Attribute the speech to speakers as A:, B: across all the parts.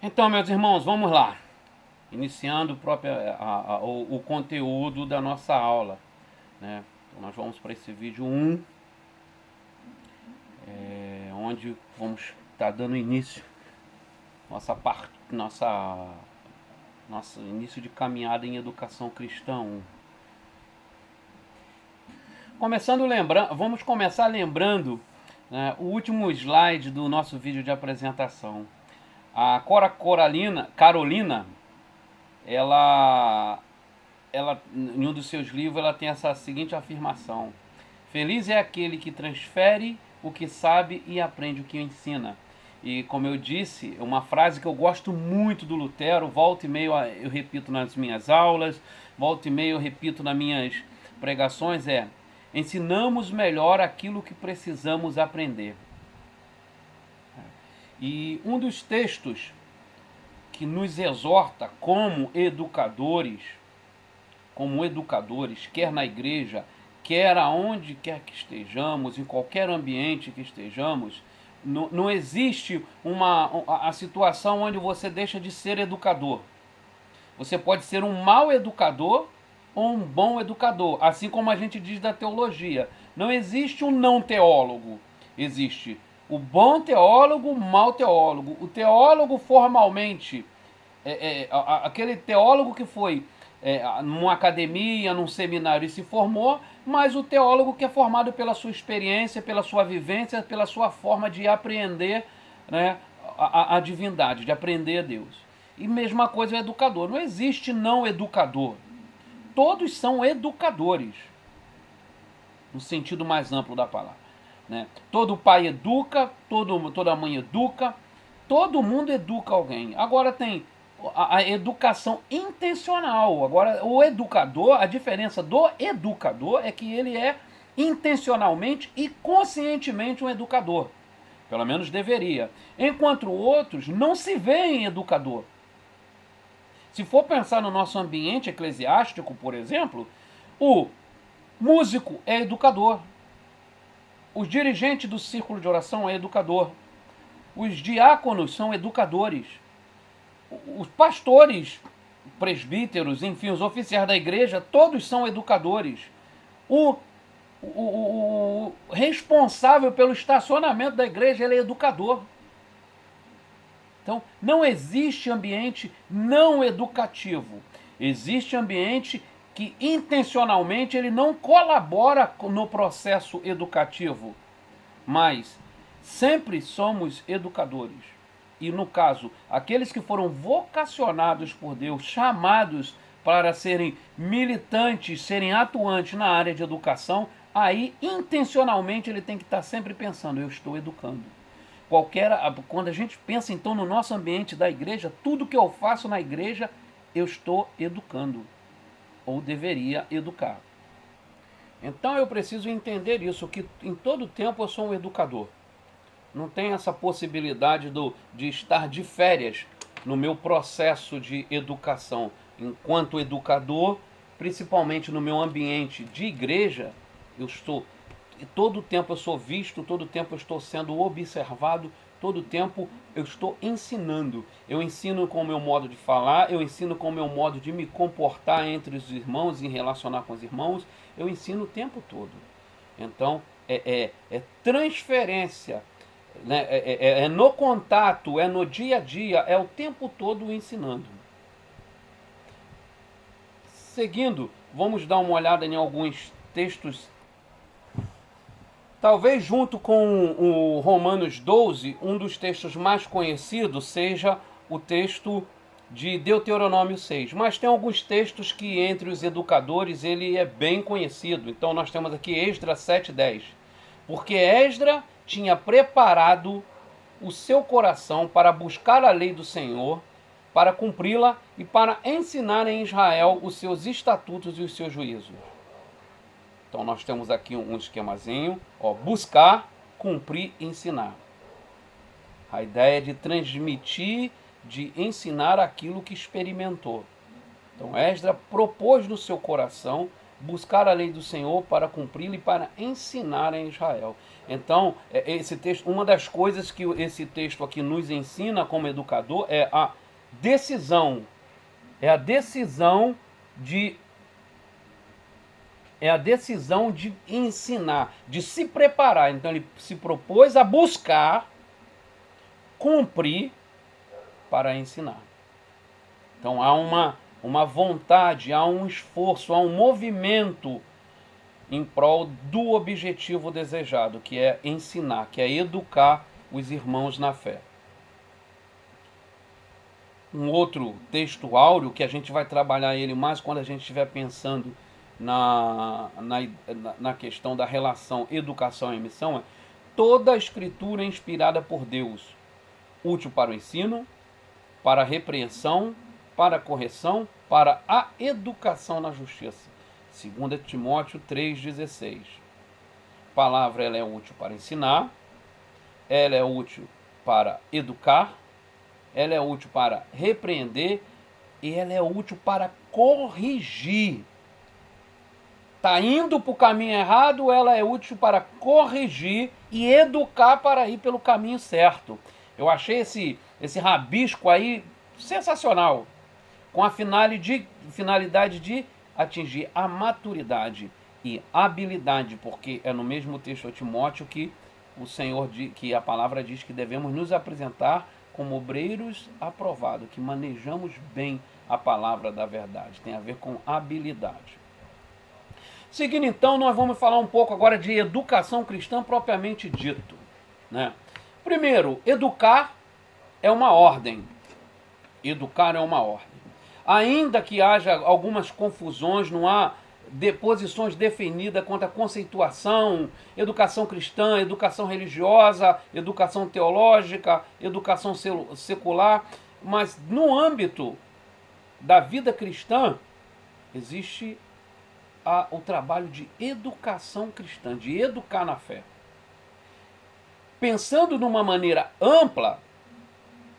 A: Então, meus irmãos, vamos lá. Iniciando o conteúdo da nossa aula, né? Então, nós vamos para esse vídeo 1, onde vamos estar dando início nosso início de caminhada em educação cristã 1. Vamos começar lembrando, né, o último slide do nosso vídeo de apresentação. A Carolina, ela, em um dos seus livros, ela tem essa seguinte afirmação: feliz é aquele que transfere o que sabe e aprende o que ensina. E como eu disse, é uma frase que eu gosto muito do Lutero, volta e meia eu repito nas minhas aulas, volta e meia eu repito nas minhas pregações, ensinamos melhor aquilo que precisamos aprender. E um dos textos que nos exorta como educadores, quer na igreja, quer aonde quer que estejamos, em qualquer ambiente que estejamos, não existe a situação onde você deixa de ser educador. Você pode ser um mau educador ou um bom educador, assim como a gente diz da teologia. Não existe um não teólogo, existe o bom teólogo, o mau teólogo. O teólogo formalmente, aquele teólogo que foi numa academia, num seminário e se formou, mas o teólogo que é formado pela sua experiência, pela sua vivência, pela sua forma de apreender, né, a divindade, de aprender a Deus. E mesma coisa o educador. Não existe não educador. Todos são educadores, no sentido mais amplo da palavra, né? Todo pai educa, toda mãe educa, todo mundo educa alguém. Agora tem a educação intencional. Agora, o educador, a diferença do educador é que ele é intencionalmente e conscientemente um educador. Pelo menos deveria. Enquanto outros não se veem educador. Se for pensar no nosso ambiente eclesiástico, por exemplo, o músico é educador. Os dirigentes do círculo de oração é educador. Os diáconos são educadores. Os pastores, presbíteros, enfim, os oficiais da igreja, todos são educadores. O responsável pelo estacionamento da igreja, ele é educador. Então, não existe ambiente não educativo. Existe ambiente que intencionalmente ele não colabora no processo educativo, mas sempre somos educadores. E no caso, aqueles que foram vocacionados por Deus, chamados para serem militantes, serem atuantes na área de educação, aí intencionalmente ele tem que estar sempre pensando: eu estou educando. Quando a gente pensa então no nosso ambiente da igreja, tudo que eu faço na igreja, eu estou educando, ou deveria educar. Então eu preciso entender isso, que em todo tempo eu sou um educador. Não tem essa possibilidade de estar de férias no meu processo de educação. Enquanto educador, principalmente no meu ambiente de igreja, eu estou todo tempo eu sou visto, todo tempo eu estou sendo observado, todo tempo eu estou ensinando. Eu ensino com o meu modo de falar, eu ensino com o meu modo de me comportar entre os irmãos, em relacionar com os irmãos, eu ensino o tempo todo. Então, é transferência, né? É no contato, é no dia a dia, é o tempo todo ensinando. Seguindo, vamos dar uma olhada em alguns textos. Talvez junto com o Romanos 12, um dos textos mais conhecidos seja o texto de Deuteronômio 6. Mas tem alguns textos que entre os educadores ele é bem conhecido. Então nós temos aqui Esdras 7:10. Porque Esdras tinha preparado o seu coração para buscar a lei do Senhor, para cumpri-la e para ensinar em Israel os seus estatutos e os seus juízos. Então nós temos aqui um esquemazinho, buscar, cumprir, ensinar. A ideia é de transmitir, de ensinar aquilo que experimentou. Então Esdras propôs no seu coração buscar a lei do Senhor para cumpri-la e para ensinar em Israel. Então, esse texto, uma das coisas que esse texto aqui nos ensina como educador é a decisão, de é a decisão de ensinar, de se preparar. Então ele se propôs a buscar, cumprir para ensinar. Então há uma vontade, há um esforço, há um movimento em prol do objetivo desejado, que é ensinar, que é educar os irmãos na fé. Um outro texto áureo, que a gente vai trabalhar ele mais quando a gente estiver pensando na questão da relação educação e missão, é: toda a escritura é inspirada por Deus, útil para o ensino, para a repreensão, para a correção, para a educação na justiça. 2 Timóteo 3,16. A palavra ela é útil para ensinar, ela é útil para educar, ela é útil para repreender e ela é útil para corrigir. Está indo para o caminho errado, ela é útil para corrigir e educar para ir pelo caminho certo. Eu achei esse rabisco aí sensacional, com a finalidade de atingir a maturidade e habilidade, porque é no mesmo texto de Timóteo que que a palavra diz que devemos nos apresentar como obreiros aprovados, que manejamos bem a palavra da verdade. Tem a ver com habilidade. Seguindo então, nós vamos falar um pouco agora de educação cristã propriamente dito, né? Primeiro, educar é uma ordem. Educar é uma ordem. Ainda que haja algumas confusões, não há posições definidas quanto à conceituação, educação cristã, educação religiosa, educação teológica, educação secular, mas no âmbito da vida cristã existe o trabalho de educação cristã, de educar na fé. Pensando de uma maneira ampla,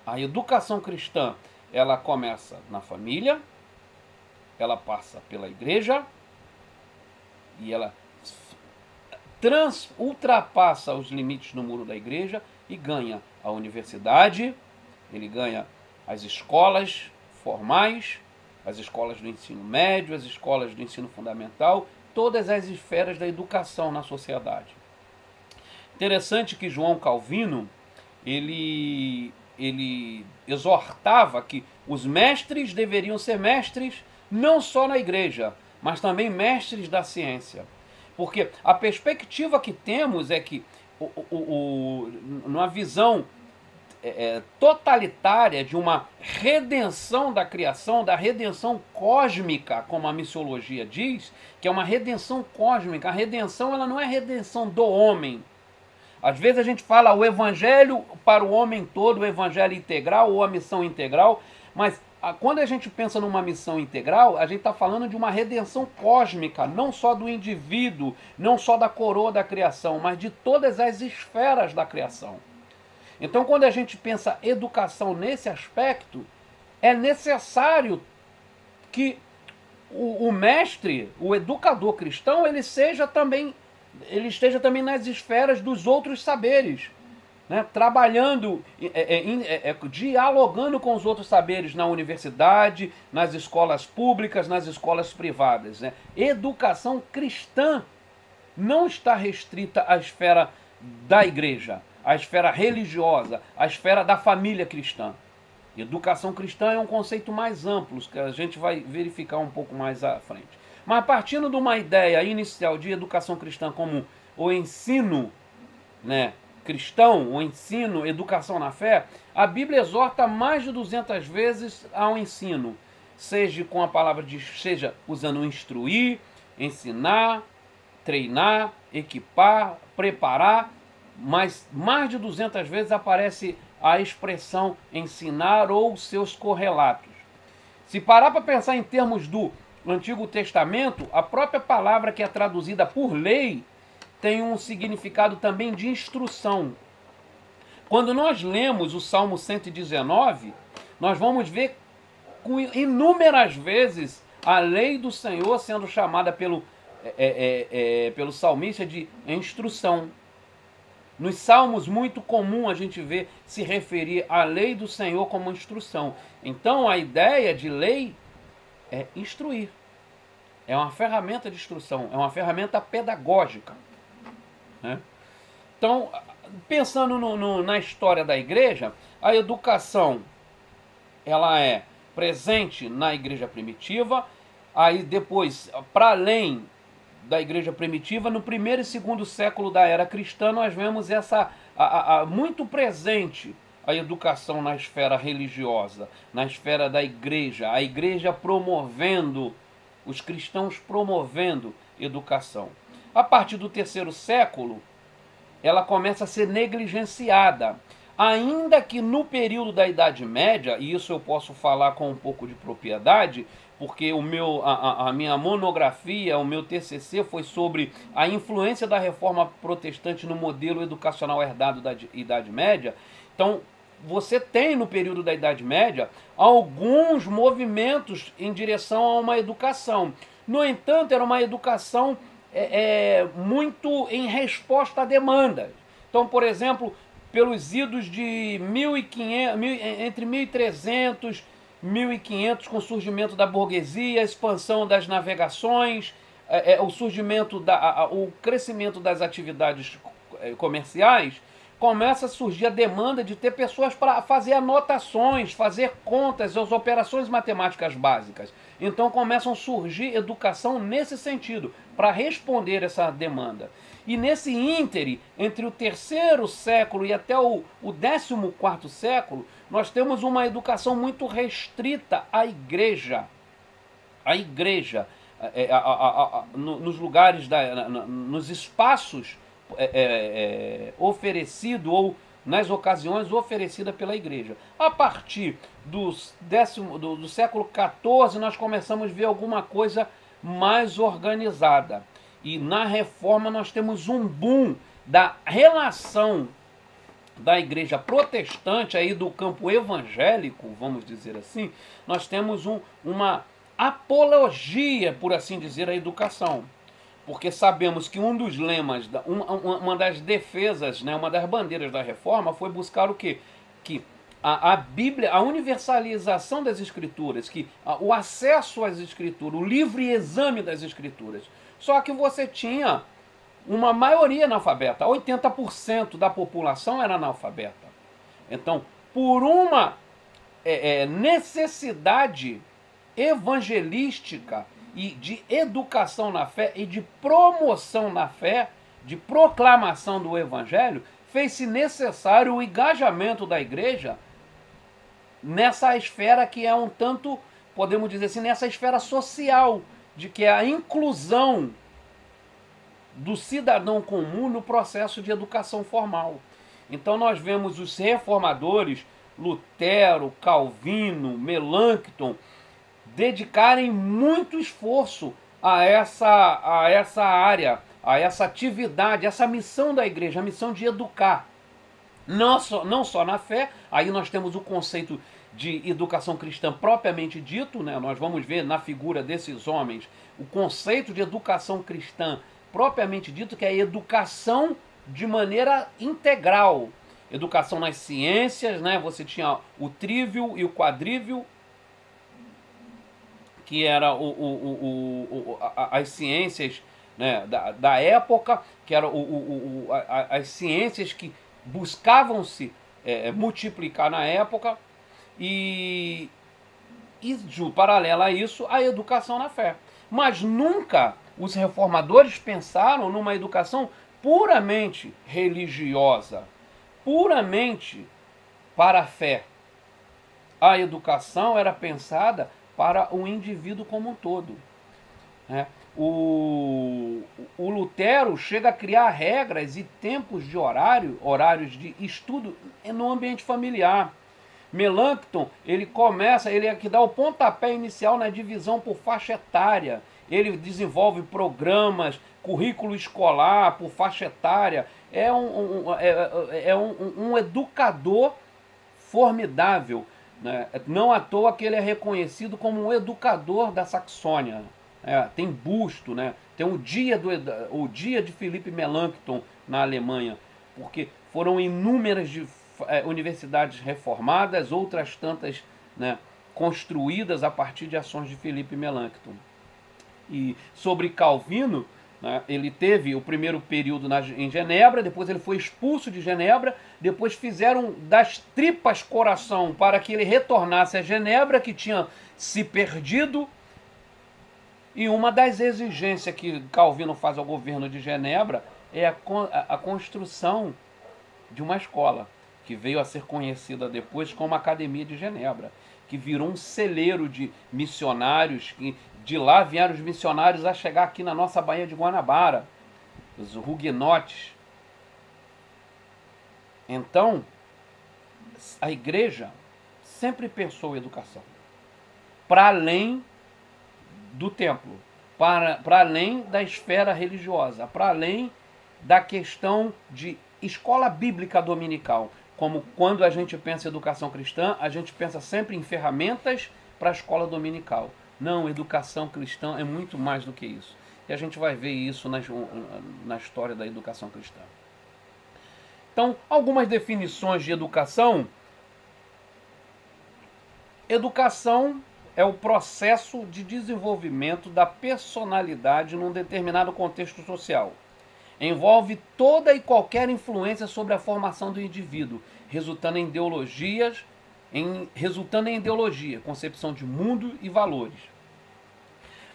A: a educação cristã, ela começa na família, ela passa pela igreja e ela ultrapassa os limites no muro da igreja e ganha a universidade, ele ganha as escolas formais, as escolas do ensino médio, as escolas do ensino fundamental, todas as esferas da educação na sociedade. Interessante que João Calvino, ele exortava que os mestres deveriam ser mestres não só na igreja, mas também mestres da ciência. Porque a perspectiva que temos é que, numa visão totalitária de uma redenção da criação, da redenção cósmica, como a missiologia diz, que é uma redenção cósmica. A redenção ela não é redenção do homem. Às vezes a gente fala o evangelho para o homem todo, o evangelho integral ou a missão integral, mas quando a gente pensa numa missão integral, a gente está falando de uma redenção cósmica, não só do indivíduo, não só da coroa da criação, mas de todas as esferas da criação. Então, quando a gente pensa educação nesse aspecto, é necessário que o mestre, o educador cristão, ele esteja também nas esferas dos outros saberes, né? Trabalhando, dialogando com os outros saberes na universidade, nas escolas públicas, nas escolas privadas, né? Educação cristã não está restrita à esfera da igreja, à esfera religiosa, à esfera da família cristã. Educação cristã é um conceito mais amplo, que a gente vai verificar um pouco mais à frente. Mas partindo de uma ideia inicial de educação cristã como o ensino, né, cristão, o ensino, educação na fé, a Bíblia exorta mais de 200 vezes ao ensino, seja com a palavra seja usando instruir, ensinar, treinar, equipar, preparar, mas mais de 200 vezes aparece a expressão ensinar ou seus correlatos. Se parar para pensar em termos do Antigo Testamento, a própria palavra que é traduzida por lei tem um significado também de instrução. Quando nós lemos o Salmo 119, nós vamos ver inúmeras vezes a lei do Senhor sendo chamada pelo salmista de instrução. Nos Salmos, muito comum a gente ver se referir à lei do Senhor como instrução. Então, a ideia de lei é instruir. É uma ferramenta de instrução, é uma ferramenta pedagógica, né? Então, pensando na história da igreja, a educação ela é presente na igreja primitiva, aí depois, para além da igreja primitiva, no primeiro e segundo século da era cristã, nós vemos essa muito presente a educação na esfera religiosa, na esfera da igreja, a igreja promovendo, os cristãos promovendo educação. A partir do terceiro século, ela começa a ser negligenciada, ainda que no período da Idade Média, e isso eu posso falar com um pouco de propriedade, porque a minha monografia, o meu TCC foi sobre a influência da reforma protestante no modelo educacional herdado da Idade Média. Então, você tem no período da Idade Média alguns movimentos em direção a uma educação. No entanto, era uma educação muito em resposta a demandas. Então, por exemplo, pelos idos de 1500, entre 1300 e 1500, com o surgimento da burguesia, a expansão das navegações, o surgimento, o crescimento das atividades comerciais, começa a surgir a demanda de ter pessoas para fazer anotações, fazer contas, as operações matemáticas básicas. Então começam a surgir educação nesse sentido, para responder essa demanda. E nesse íntere, entre o terceiro século e até o 14º século, nós temos uma educação muito restrita à igreja. A igreja, nos lugares, nos espaços oferecido ou nas ocasiões oferecida pela igreja. A partir do século XIV, nós começamos a ver alguma coisa mais organizada. E na reforma nós temos um boom da relação da igreja protestante, aí do campo evangélico, vamos dizer assim, nós temos uma apologia, por assim dizer, à educação. Porque sabemos que um dos lemas, uma das defesas, né, uma das bandeiras da reforma foi buscar o quê? Que a Bíblia, a universalização das escrituras, que o acesso às escrituras, o livre exame das escrituras. Só que você tinha uma maioria analfabeta, 80% da população era analfabeta. Então, por uma necessidade evangelística e de educação na fé e de promoção na fé, de proclamação do evangelho, fez-se necessário o engajamento da igreja nessa esfera que é um tanto, podemos dizer assim, nessa esfera social, de que é a inclusão do cidadão comum no processo de educação formal. Então nós vemos os reformadores, Lutero, Calvino, Melanchthon, dedicarem muito esforço a essa área, a essa atividade, essa missão da igreja, a missão de educar. Não só na fé, aí nós temos o conceito de educação cristã propriamente dito, né? Nós vamos ver na figura desses homens o conceito de educação cristã propriamente dito, que é a educação de maneira integral. Educação nas ciências, né? Você tinha o trívio e o quadrívio, que era as ciências, né, da época, que eram as ciências que buscavam-se multiplicar na época, e paralela a isso, a educação na fé. Mas nunca os reformadores pensaram numa educação puramente religiosa, puramente para a fé. A educação era pensada para o indivíduo como um todo. O Lutero chega a criar regras e tempos de horários de estudo no ambiente familiar. Melanchthon, ele é que dá o pontapé inicial na divisão por faixa etária. Ele desenvolve programas, currículo escolar por faixa etária. É um educador formidável. né? Não à toa que ele é reconhecido como um educador da Saxônia. Tem busto, né? Tem o dia de Philipp Melanchthon na Alemanha, porque foram inúmeras universidades reformadas, outras tantas, né, construídas a partir de ações de Philipp Melanchthon. E sobre Calvino, né, ele teve o primeiro período em Genebra, depois ele foi expulso de Genebra, depois fizeram das tripas coração para que ele retornasse a Genebra, que tinha se perdido. E uma das exigências que Calvino faz ao governo de Genebra é a construção de uma escola, que veio a ser conhecida depois como Academia de Genebra, que virou um celeiro de missionários, que de lá vieram os missionários a chegar aqui na nossa Baía de Guanabara, os huguenotes. Então, a igreja sempre pensou em educação, para além do templo, para além da esfera religiosa, para além da questão de escola bíblica dominical. Como quando a gente pensa em educação cristã, a gente pensa sempre em ferramentas para a escola dominical. Não, educação cristã é muito mais do que isso. E a gente vai ver isso na história da educação cristã. Então, algumas definições de educação. Educação é o processo de desenvolvimento da personalidade num determinado contexto social. Envolve toda e qualquer influência sobre a formação do indivíduo, resultando em ideologia, concepção de mundo e valores.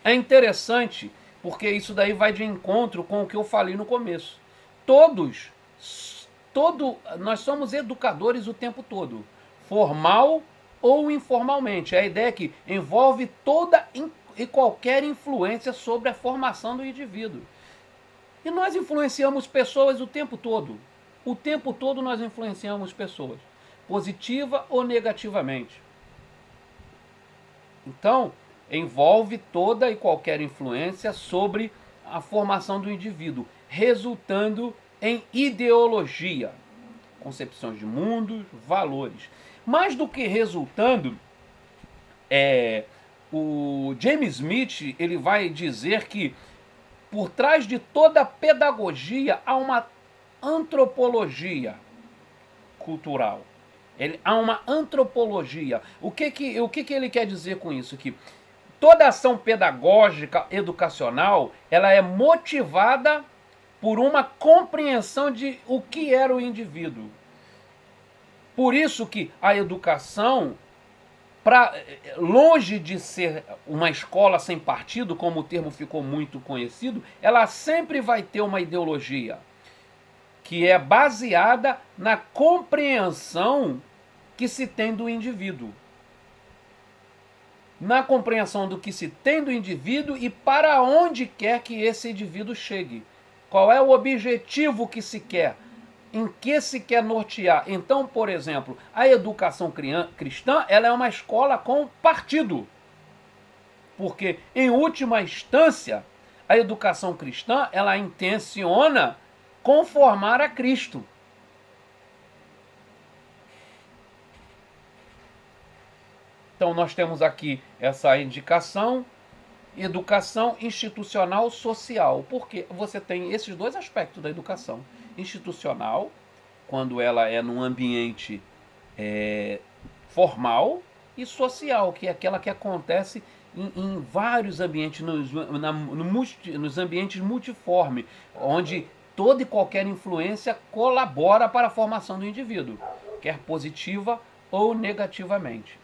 A: É interessante porque isso daí vai de encontro com o que eu falei no começo. Nós somos educadores o tempo todo, formal ou informalmente. A ideia é que envolve toda e qualquer influência sobre a formação do indivíduo. E nós influenciamos pessoas o tempo todo. O tempo todo nós influenciamos pessoas, positiva ou negativamente. Então, envolve toda e qualquer influência sobre a formação do indivíduo, resultando em ideologia, concepções de mundo, valores. Mais do que resultando, o James Smith ele vai dizer que por trás de toda pedagogia há uma antropologia cultural. Há uma antropologia. O que ele quer dizer com isso? Que toda ação pedagógica, educacional, ela é motivada por uma compreensão de o que era o indivíduo. Por isso que a educação, longe de ser uma escola sem partido, como o termo ficou muito conhecido, ela sempre vai ter uma ideologia que é baseada na compreensão que se tem do indivíduo. Na compreensão do que se tem do indivíduo e para onde quer que esse indivíduo chegue. Qual é o objetivo que se quer? Em que se quer nortear? Então, por exemplo, a educação cristã ela é uma escola com partido. Porque, em última instância, a educação cristã ela intenciona conformar a Cristo. Então, nós temos aqui essa indicação, educação institucional social. Porque você tem esses dois aspectos da educação. Institucional, quando ela é num ambiente formal, e social, que é aquela que acontece em vários ambientes, nos ambientes multiformes, onde toda e qualquer influência colabora para a formação do indivíduo, quer positiva ou negativamente.